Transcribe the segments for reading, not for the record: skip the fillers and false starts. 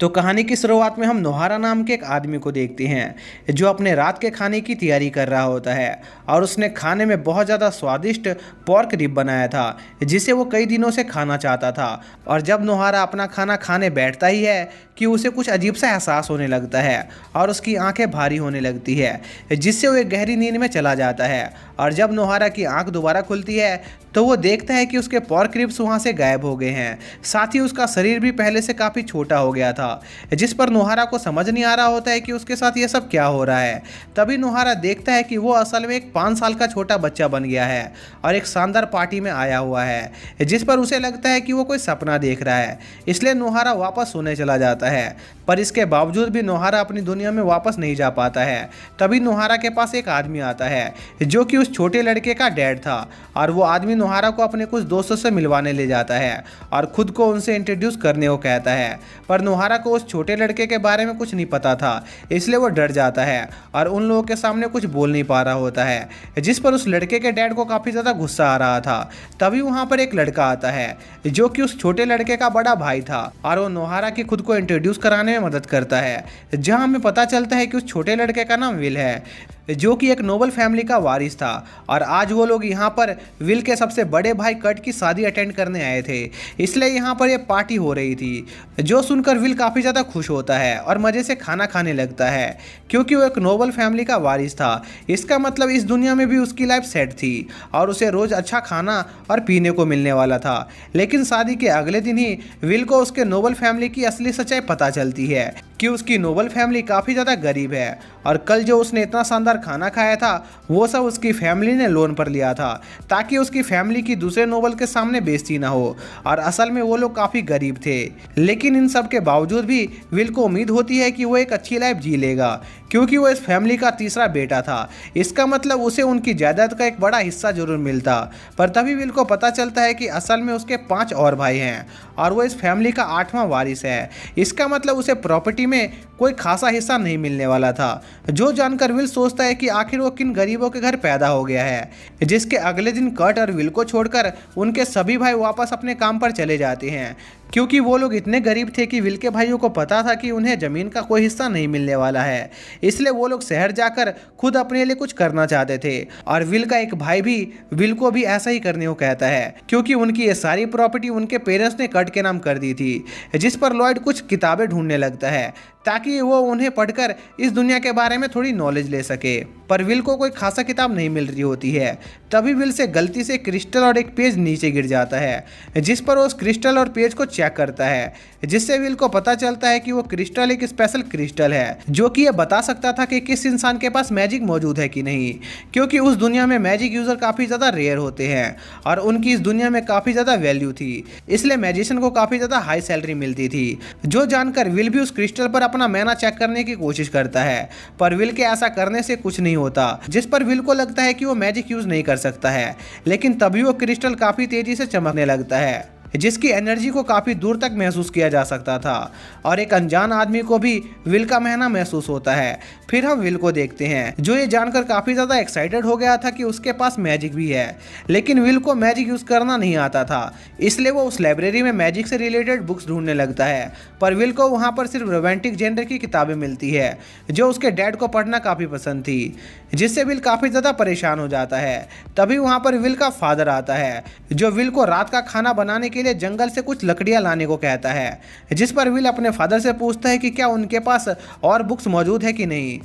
तो कहानी की शुरुआत में हम नोहारा नाम के एक आदमी को देखते हैं जो अपने रात के खाने की तैयारी कर रहा होता है और उसने खाने में बहुत ज़्यादा स्वादिष्ट पोर्क रिब बनाया था जिसे वो कई दिनों से खाना चाहता था। और जब नोहारा अपना खाना खाने बैठता ही है कि उसे कुछ अजीब सा एहसास होने लगता है और उसकी आंखें भारी होने लगती है जिससे वो एक गहरी नींद में चला जाता है। और जब नोहारा की आंख दोबारा खुलती है तो वो देखता है कि उसके पोर्क रिब्स वहाँ से गायब हो गए हैं, साथ ही उसका शरीर भी पहले से काफ़ी छोटा हो गया था, जिस पर नोहारा को समझ नहीं आ रहा होता है कि उसके साथ ये सब क्या हो रहा है। तभी नोहारा देखता है कि वो असल में एक 5 साल का छोटा बच्चा बन गया है और एक शानदार पार्टी में आया हुआ है, जिस पर उसे लगता है कि वो कोई सपना देख रहा है। इसलिए नोहारा वापस सोने चला जाता है, पर इसके बावजूद भी नोहारा अपनी दुनिया में वापस नहीं जा पाता है। तभी नोहारा के पास एक आदमी आता है जो कि उस छोटे लड़के का डैड था, और वो आदमी नोहारा को अपने कुछ दोस्तों से मिलवाने ले जाता है और खुद को उनसे इंट्रोड्यूस करने को कहता है। पर नोहारा को उस छोटे लड़के के बारे में कुछ नहीं पता था, इसलिए वो डर जाता है और उन लोगों के सामने कुछ बोल नहीं पा रहा होता है, जिस पर उस लड़के के डैड को काफ़ी ज़्यादा गुस्सा आ रहा था। तभी वहाँ पर एक लड़का आता है जो कि उस छोटे लड़के का बड़ा भाई था और वो नोहारा की खुद को इंट्रोड्यूस कराने में मदद करता है, जहाँ हमें पता चलता है कि उस छोटे लड़के का नाम विल है जो कि एक नोबल फैमिली का वारिस था। और आज वो लोग यहाँ पर विल के सबसे बड़े भाई कट की शादी अटेंड करने आए थे, इसलिए यहाँ पर ये पार्टी हो रही थी, जो सुनकर विल काफ़ी ज़्यादा खुश होता है और मज़े से खाना खाने लगता है क्योंकि वो एक नोबल फैमिली का वारिस था। इसका मतलब इस दुनिया में भी उसकी लाइफ सेट थी और उसे रोज़ अच्छा खाना और पीने को मिलने वाला था। लेकिन शादी के अगले दिन ही विल को उसके नोबल फैमिली की असली सच्चाई पता चलती है कि उसकी नोबल फैमिली काफ़ी ज़्यादा गरीब है और कल जो उसने इतना शानदार खाना खाया था वो सब उसकी फैमिली ने लोन पर लिया था ताकि उसकी फैमिली की दूसरे नोबल के सामने बेइज्जती ना हो, और असल में वो लोग काफ़ी गरीब थे। लेकिन इन सब के बावजूद भी विल को उम्मीद होती है कि वो एक अच्छी लाइफ जी लेगा क्योंकि वो इस फैमिली का तीसरा बेटा था। इसका मतलब उसे उनकी जायदाद का एक बड़ा हिस्सा जरूर मिलता। पर तभी विल को पता चलता है कि असल में उसके 5 और भाई हैं और वो इस फैमिली का 8वां वारिस है। इसका मतलब उसे प्रॉपर्टी में कोई खासा हिस्सा नहीं मिलने वाला था, जो जानकर विल सोचता है कि आखिर वो किन गरीबों के घर पैदा हो गया है। जिसके अगले दिन कट और विल को छोड़कर उनके सभी भाई वापस अपने काम पर चले जाते हैं क्योंकि वो लोग इतने गरीब थे कि विल के भाइयों को पता था कि उन्हें ज़मीन का कोई हिस्सा नहीं मिलने वाला है। इसलिए वो लोग शहर जाकर खुद अपने लिए कुछ करना चाहते थे, और विल का एक भाई भी विल को भी ऐसा ही करने को कहता है क्योंकि उनकी ये सारी प्रॉपर्टी उनके पेरेंट्स ने कट के नाम कर दी थी। जिस पर लॉयड कुछ किताबें ढूंढने लगता है ताकि वो उन्हें पढ़कर इस दुनिया के बारे में थोड़ी नॉलेज ले सके, पर विल को कोई खासा किताब नहीं मिल रही होती है। तभी विल से गलती से क्रिस्टल और एक पेज नीचे गिर जाता है, जिस पर वो उस क्रिस्टल और पेज को चेक करता है, जिससे विल को पता चलता है कि वो क्रिस्टल एक स्पेशल क्रिस्टल है जो कि ये बता सकता था कि किस इंसान के पास मैजिक मौजूद है कि नहीं, क्योंकि उस दुनिया में मैजिक यूज़र काफ़ी ज़्यादा रेयर होते हैं और उनकी इस दुनिया में काफ़ी ज़्यादा वैल्यू थी। इसलिए मैजिशियन को काफ़ी ज़्यादा हाई सैलरी मिलती थी, जो जानकर विल भी उस क्रिस्टल पर अपना मैना चेक करने की कोशिश करता है। पर विल के ऐसा करने से कुछ नहीं होता, जिस पर विल को लगता है कि वो मैजिक यूज़ नहीं कर सकता है। लेकिन तभी वो क्रिस्टल काफ़ी तेज़ी से चमकने लगता है, जिसकी एनर्जी को काफ़ी दूर तक महसूस किया जा सकता था, और एक अनजान आदमी को भी विल का महना महसूस होता है। फिर हम विल को देखते हैं जो ये जानकर काफ़ी ज़्यादा एक्साइटेड हो गया था कि उसके पास मैजिक भी है। लेकिन विल को मैजिक यूज़ करना नहीं आता था, इसलिए वो उस लाइब्रेरी में मैजिक से रिलेटेड बुक्स ढूंढने लगता है। पर विल को वहाँ पर सिर्फ रोमांटिक जेंडर की किताबें मिलती है जो उसके डैड को पढ़ना काफ़ी पसंद थी, जिससे विल काफ़ी ज़्यादा परेशान हो जाता है। तभी वहाँ पर विल का फादर आता है जो विल को रात का खाना बनाने के लिए जंगल से कुछ लकड़ियां लाने को कहता है, जिस पर विल अपने फादर से पूछता है कि क्या उनके पास और बुक्स मौजूद है कि नहीं,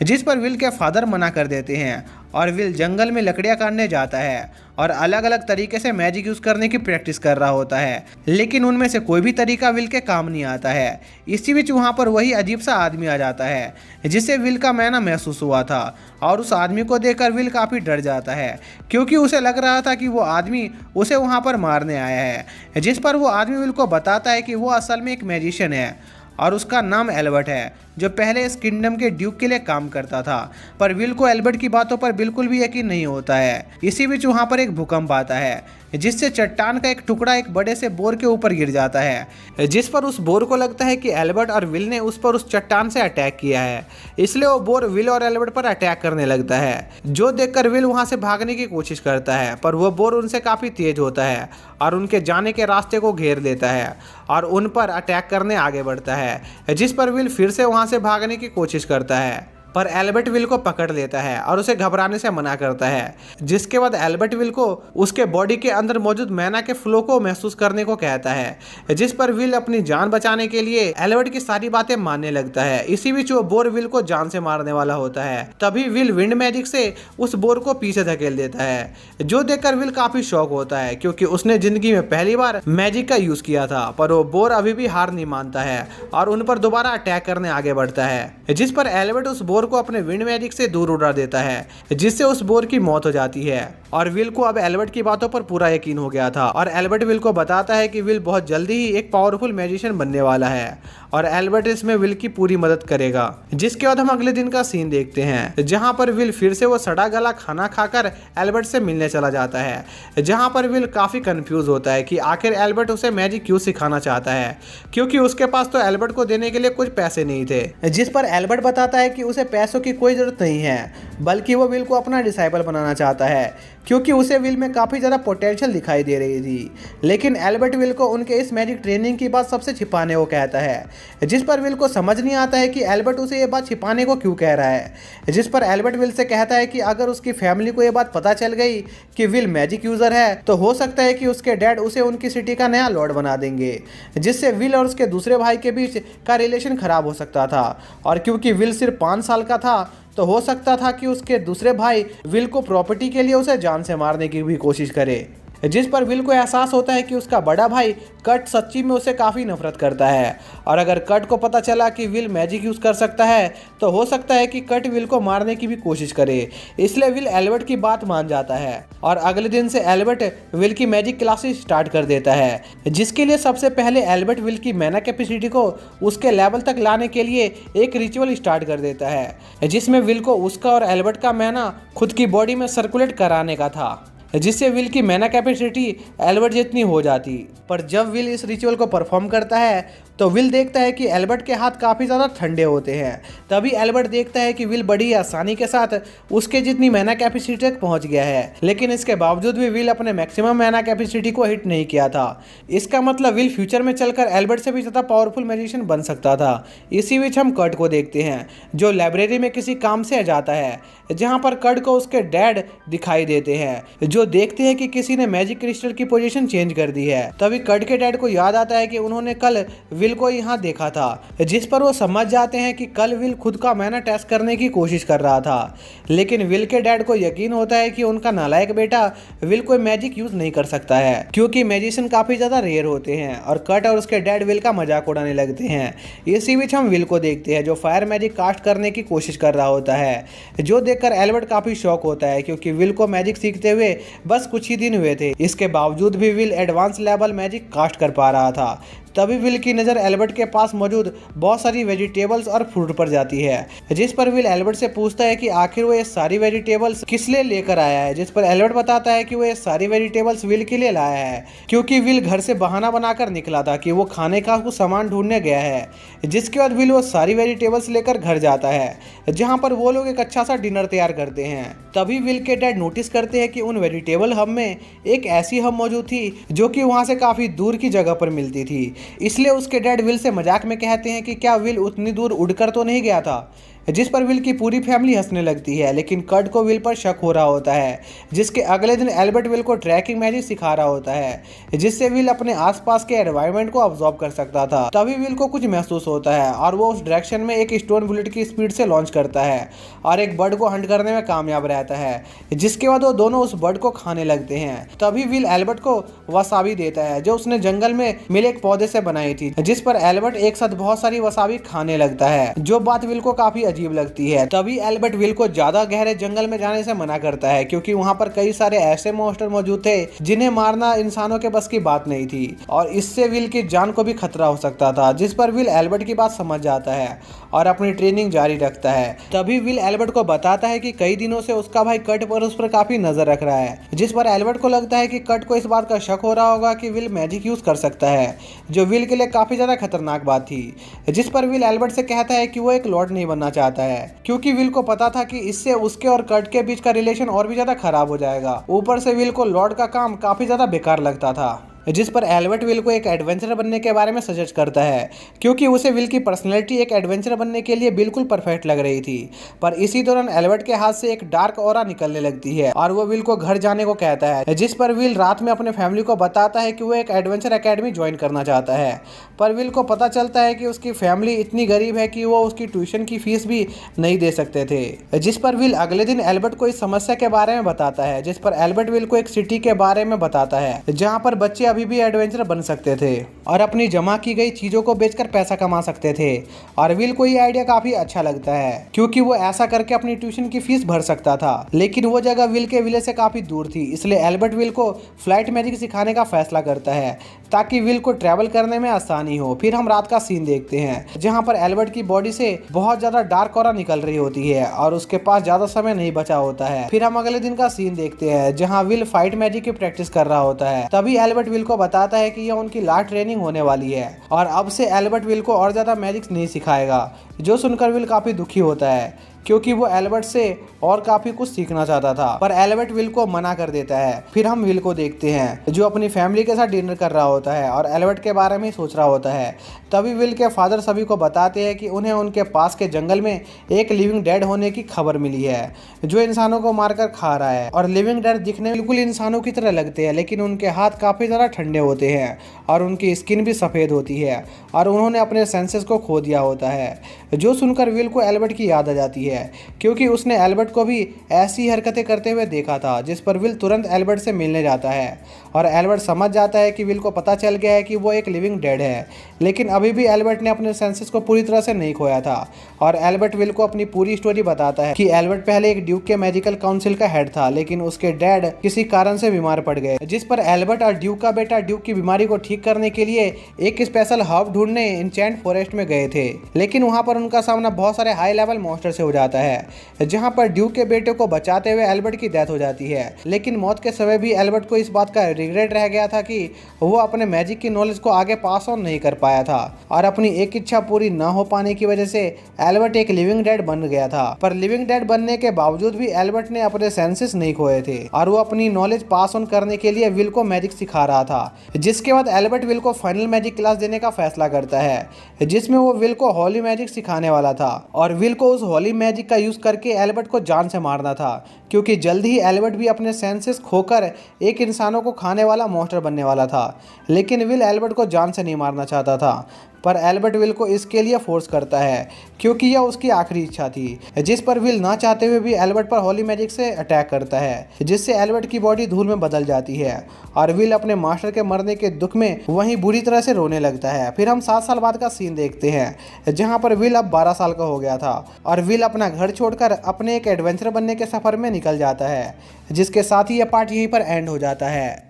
जिस पर विल के फादर मना कर देते हैं और विल जंगल में लकड़ियां काटने जाता है और अलग अलग तरीके से मैजिक यूज़ करने की प्रैक्टिस कर रहा होता है। लेकिन उनमें से कोई भी तरीका विल के काम नहीं आता है। इसी बीच वहाँ पर वही अजीब सा आदमी आ जाता है जिससे विल का मैना महसूस हुआ था, और उस आदमी को देखकर विल काफ़ी डर जाता है क्योंकि उसे लग रहा था कि वो आदमी उसे वहाँ पर मारने आया है। जिस पर वो आदमी विल को बताता है कि वो असल में एक मैजिशियन है और उसका नाम एल्बर्ट है, जो पहले इस किंगडम के ड्यूक के लिए काम करता था। पर विल को एल्बर्ट की बातों पर बिल्कुल भी यकीन नहीं होता है। इसी बीच वहाँ पर एक भूकंप आता है जिससे चट्टान का एक टुकड़ा एक बड़े से बोर के ऊपर गिर जाता है, जिस पर उस बोर को लगता है कि एल्बर्ट और विल ने उस पर उस चट्टान से अटैक किया है। इसलिए वो बोर विल और एल्बर्ट पर अटैक करने लगता है, जो देखकर विल वहाँ से भागने की कोशिश करता है, पर वो बोर उनसे काफ़ी तेज होता है और उनके जाने के रास्ते को घेर लेता है। और उन पर अटैक करने आगे बढ़ता है, जिस पर विल फिर से वहां से भागने की कोशिश करता है। पर एल्बर्ट विल को पकड़ लेता है और उसे घबराने से मना करता है, जिसके बाद एल्बर्ट विल को उसके बॉडी के अंदर मौजूद मैना के फ्लो को महसूस करने को कहता है, जिस पर विल अपनी जान बचाने के लिए एल्बर्ट की सारी बातें मानने लगता है। इसी बीच वो बोर विल को जान से मारने वाला होता है। तभी विल विंड मैजिक से उस बोर को पीछे धकेल देता है, जो देखकर विल काफी शॉक होता है, क्योंकि उसने जिंदगी में पहली बार मैजिक का यूज किया था। पर वो बोर अभी भी हार नहीं मानता है और उन पर दोबारा अटैक करने आगे बढ़ता है, जिस पर एल्बर्ट उस बोर को अपने विंड मैजिक से दूर उड़ा देता है, जिससे उस बोर की मौत हो जाती है। और विल को अब एल्बर्ट की बातों पर पूरा यकीन हो गया था और एल्बर्ट विल को बताता है कि विल बहुत जल्दी ही एक पावरफुल मैजिशियन बनने वाला है और एल्बर्ट इसमें विल की पूरी मदद करेगा। जिसके बाद हम अगले दिन का सीन देखते हैं, जहां पर विल फिर से वो सड़ा गला खाना खाकर एल्बर्ट से मिलने चला जाता है, जहां पर विल काफी कंफ्यूज होता है कि आखिर एल्बर्ट उसे मैजिक क्यों सिखाना चाहता है, क्योंकि उसके पास तो एल्बर्ट को देने के लिए कुछ पैसे नहीं थे। जिस पर एल्बर्ट बताता है कि उसे पैसों की कोई जरूरत नहीं है, बल्कि वो विल को अपना डिसाइपल बनाना चाहता है, क्योंकि उसे विल में काफ़ी ज़्यादा पोटेंशियल दिखाई दे रही थी। लेकिन एल्बर्ट विल को उनके इस मैजिक ट्रेनिंग की बात सबसे छिपाने को कहता है, जिस पर विल को समझ नहीं आता है कि एल्बर्ट उसे ये बात छिपाने को क्यों कह रहा है। जिस पर एल्बर्ट विल से कहता है कि अगर उसकी फैमिली को ये बात पता चल गई कि विल मैजिक यूज़र है, तो हो सकता है कि उसके डैड उसे उनकी सिटी का नया लॉर्ड बना देंगे, जिससे विल और उसके दूसरे भाई के बीच का रिलेशन खराब हो सकता था। और क्योंकि विल सिर्फ 5 साल का था, तो हो सकता था कि उसके दूसरे भाई विल को प्रॉपर्टी के लिए उसे जान से मारने की भी कोशिश करे। जिस पर विल को एहसास होता है कि उसका बड़ा भाई कट सच्ची में उसे काफ़ी नफरत करता है, और अगर कट को पता चला कि विल मैजिक यूज़ कर सकता है, तो हो सकता है कि कट विल को मारने की भी कोशिश करे। इसलिए विल एल्बर्ट की बात मान जाता है और अगले दिन से एल्बर्ट विल की मैजिक क्लासेस स्टार्ट कर देता है, जिसके लिए सबसे पहले एल्बर्ट विल की मैना कैपेसिटी को उसके लेवल तक लाने के लिए एक रिचुअल स्टार्ट कर देता है, जिसमें विल को उसका और एल्बर्ट का मैना खुद की बॉडी में सर्कुलेट कराने का था, जिससे विल की मैना कैपेसिटी एल्बर्ट जितनी हो जाती। पर जब विल इस रिचुअल को परफॉर्म करता है, तो विल देखता है कि एल्बर्ट के हाथ काफ़ी ज़्यादा ठंडे होते हैं। तभी एल्बर्ट देखता है कि विल बड़ी आसानी के साथ उसके जितनी मैना कैपेसिटी तक पहुंच गया है, लेकिन इसके बावजूद भी विल अपने मैक्सिमम मैना कैपेसिटी को हिट नहीं किया था। इसका मतलब विल फ्यूचर में चलकर एल्बर्ट से भी ज़्यादा पावरफुल मैजिशियन बन सकता था। इसी बीच हम कट को देखते हैं, जो लाइब्रेरी में किसी काम से जाता है, जहाँ पर कट को उसके डैड दिखाई देते हैं, जो देखते हैं कि किसी ने मैजिक क्रिस्टल की पोजीशन चेंज कर दी है। तभी कट के डैड को याद आता है कि उन्होंने कल विल को यहाँ देखा था, जिस पर वो समझ जाते हैं कि कल विल खुद का मैना टेस्ट करने की कोशिश कर रहा था। लेकिन विल के डैड को यकीन होता है कि उनका नालायक बेटा विल कोई मैजिक यूज नहीं कर सकता है, क्योंकि मैजिशियन काफी ज्यादा रेयर होते हैं। और कट और उसके डैड विल का मजाक उड़ाने लगते हैं। इसी बीच हम विल को देखते हैं, जो फायर मैजिक कास्ट करने की कोशिश कर रहा होता है, जो देखकर एल्बर्ट काफी शॉक होता है, क्योंकि विल को मैजिक सीखते हुए बस कुछ ही दिन हुए थे। इसके बावजूद भी Will advance level magic cast कर पा रहा था। तभी विल की नज़र एल्बर्ट के पास मौजूद बहुत सारी वेजिटेबल्स और फ्रूट पर जाती है, जिस पर विल एल्बर्ट से पूछता है कि आखिर वो ये सारी वेजिटेबल्स किस लिए लेकर आया है। जिस पर एल्बर्ट बताता है कि वो ये सारी वेजिटेबल्स विल के लिए लाया है, क्योंकि विल घर से बहाना बनाकर निकला था कि वो खाने का कुछ सामान ढूंढने गया है। जिसके बाद विल वो सारी वेजिटेबल्स लेकर घर जाता है, जहाँ पर वो लोग एक अच्छा सा डिनर तैयार करते हैं। तभी विल के डैड नोटिस करते हैं कि उन वेजिटेबल हब में एक ऐसी हब मौजूद थी जो कि वहाँ से काफ़ी दूर की जगह पर मिलती थी। इसलिए उसके डैड विल से मजाक में कहते हैं कि क्या विल उतनी दूर उड़कर तो नहीं गया था। जिस पर विल की पूरी फैमिली हंसने लगती है, लेकिन कट को विल पर शक हो रहा होता है। जिसके अगले दिन एल्बर्ट विल को ट्रैकिंग मैजिक सिखा रहा होता है, जिससे विल अपने आसपास के एनवायरनमेंट को ऑब्जॉर्व कर सकता था। तभी विल को कुछ महसूस होता है और वो उस डायरेक्शन में एक स्टोन बुलेट की स्पीड से लॉन्च करता है और एक बर्ड को हंट करने में कामयाब रहता है। जिसके बाद वो दोनों उस बर्ड को खाने लगते हैं। तभी विल एल्बर्ट को वसाबी देता है, जो उसने जंगल में मिले एक पौधे से बनाई थी। जिस पर एल्बर्ट एक साथ बहुत सारी वसाबी खाने लगता है, जो बात विल को काफी अजीब लगती है। तभी एल्बर्ट विल को ज्यादा गहरे जंगल में जाने से मना करता है, क्योंकि वहां पर कई सारे ऐसे मॉन्स्टर मौजूद थे जिन्हें मारना इंसानों के बस की बात नहीं थी, और इससे विल की जान को भी खतरा हो सकता था। जिस पर विल एल्बर्ट की बात समझ जाता है और अपनी ट्रेनिंग जारी रखता है। तभी विल एल्बर्ट को बताता है कि कई दिनों से उसका भाई कट पर उस पर काफी नजर रख रहा है। जिस पर एल्बर्ट को लगता है कि कट को इस बात का शक हो रहा होगा कि विल मैजिक यूज कर सकता है, जो विल के लिए काफी ज्यादा खतरनाक बात थी। जिस पर विल एल्बर्ट से कहता है कि वो एक लॉर्ड नहीं बनना चाहता है, क्योंकि विल को पता था कि इससे उसके और कट के बीच का रिलेशन और भी ज्यादा खराब हो जाएगा। ऊपर से विल को लॉर्ड का काम काफी ज्यादा बेकार लगता था। जिस पर एल्बर्ट विल को एक एडवेंचरर बनने के बारे में सजेस्ट करता है, क्योंकि उसे विल की पर्सनैलिटी एक एडवेंचर बनने के लिए बिल्कुल परफेक्ट लग रही थी। पर इसी दौरान एल्बर्ट के हाथ से एक डार्क ऑरा निकलने लगती है और वो विल को घर जाने को कहता है, जिस पर विल रात में अपने फैमिली को बताता है कि वो एक एडवेंचर एकेडमी ज्वाइन करना चाहता है। पर विल को पता चलता है कि उसकी फैमिली इतनी गरीब है कि वो उसकी ट्यूशन की फीस भी नहीं दे सकते थे। जिस पर विल अगले दिन एल्बर्ट को इस समस्या के बारे में बताता है, जिस पर एल्बर्ट विल को एक सिटी के बारे में बताता है जहाँ पर बच्चे अभी भी एडवेंचर बन सकते थे और अपनी जमा की गई चीजों को बेचकर पैसा कमा सकते थे। और विल को ये आइडिया काफी अच्छा लगता है, क्योंकि वो ऐसा करके अपनी ट्यूशन की फीस भर सकता था। लेकिन वो जगह विल के विलेज से काफी दूर थी, इसलिए एल्बर्ट विल को फ्लाइट मैजिक सिखाने का फैसला करता है ताकि विल को ट्रैवल करने में आसानी हो। फिर हम रात का सीन देखते हैं जहाँ पर एल्बर्ट की बॉडी से बहुत ज्यादा डार्क ऑरा निकल रही होती है और उसके पास ज्यादा समय नहीं बचा होता है। फिर हम अगले दिन का सीन देखते हैं जहाँ विल फाइट मैजिक की प्रैक्टिस कर रहा होता है। तभी एल्बर्ट विल को बताता है कि यह उनकी लास्ट ट्रेनिंग होने वाली है और अब से एल्बर्ट विल को और ज्यादा मैजिक नहीं सिखाएगा। जो सुनकर विल काफी दुखी होता है, क्योंकि वो एल्बर्ट से और काफी कुछ सीखना चाहता था, पर एल्बर्ट विल को मना कर देता है। फिर हम विल को देखते हैं जो अपनी फैमिली के साथ डिनर कर रहा होता है और एल्बर्ट के बारे में सोच रहा होता है। तभी विल के फादर सभी को बताते हैं कि उन्हें उनके पास के जंगल में एक लिविंग डेड होने की खबर मिली है जो इंसानों को मारकर खा रहा है। और लिविंग डेड दिखने में बिल्कुल इंसानों की तरह लगते हैं, लेकिन उनके हाथ काफी ज़्यादा ठंडे होते हैं और उनकी स्किन भी सफ़ेद होती है और उन्होंने अपने सेंसेस को खो दिया होता है। जो सुनकर विल को एल्बर्ट की याद आ जाती है, क्योंकि उसने एल्बर्ट को भी ऐसी हरकतें करते हुए देखा था। जिस पर विल तुरंत एल्बर्ट से मिलने जाता है और एल्बर्ट समझ जाता है कि विल को पता चल गया है कि वो एक लिविंग डेड है, लेकिन अभी भी एल्बर्ट ने अपने सेंसेस को पूरी तरह से नहीं खोया था। और एल्बर्ट विल को अपनी पूरी स्टोरी बताता है कि एल्बर्ट पहले एक ड्यूक के मैजिकल काउंसिल का हेड था, लेकिन उसके डैड किसी कारण से बीमार पड़ गए। जिस पर एल्बर्ट और ड्यूक का बेटा ड्यूक की बीमारी को ठीक करने के लिए एक स्पेशल हर्ब ढूंढने इंचेंट फॉरेस्ट में गए थे, लेकिन वहां पर उनका सामना बहुत सारे हाई लेवल मॉन्स्टर से हो जाता है, जहां पर ड्यूक के बेटे को बचाते हुए एल्बर्ट की डेथ हो जाती है। लेकिन मौत के समय भी एल्बर्ट को इस बात का रिग्रेट रह गया था कि वो अपने मैजिक की नॉलेज को आगे पास ऑन नहीं कर पाया था और अपनी एक इच्छा पूरी न हो पाने की वजह से एल्बर्ट एक लिविंग डेड बन गया था। पर लिविंग डेड बनने के बावजूद भी एल्बर्ट ने अपने सेंसेस नहीं खोए थे और वो अपनी नॉलेज पास ऑन करने के लिए विल को मैजिक सिखा रहा था। जिसके बाद एल्बर्ट विल को फाइनल मैजिक क्लास देने का फैसला करता है, जिसमें वो विल को हॉली मैजिक सिखाने वाला था और विल को उस हॉली मैजिक का यूज करके एल्बर्ट को जान से मारना था, क्योंकि जल्द ही एल्बर्ट भी अपने सेंसेस खोकर एक इंसानों को खाने वाला मॉन्स्टर बनने वाला था। लेकिन विल एल्बर्ट को जान से नहीं मारना चाहता था, पर एल्बर्ट विल को इसके लिए फोर्स करता है क्योंकि यह उसकी आखिरी इच्छा थी। जिस पर विल ना चाहते हुए भी एल्बर्ट पर हॉली मैजिक से अटैक करता है, जिससे एल्बर्ट की बॉडी धूल में बदल जाती है और विल अपने मास्टर के मरने के दुख में वहीं बुरी तरह से रोने लगता है। फिर हम 7 साल बाद का सीन देखते हैं जहाँ पर विल अब 12 साल का हो गया था और विल अपना घर छोड़कर अपने एक एडवेंचर बनने के सफर में निकल जाता है, जिसके साथ ही यह पार्ट यहीं पर एंड हो जाता है।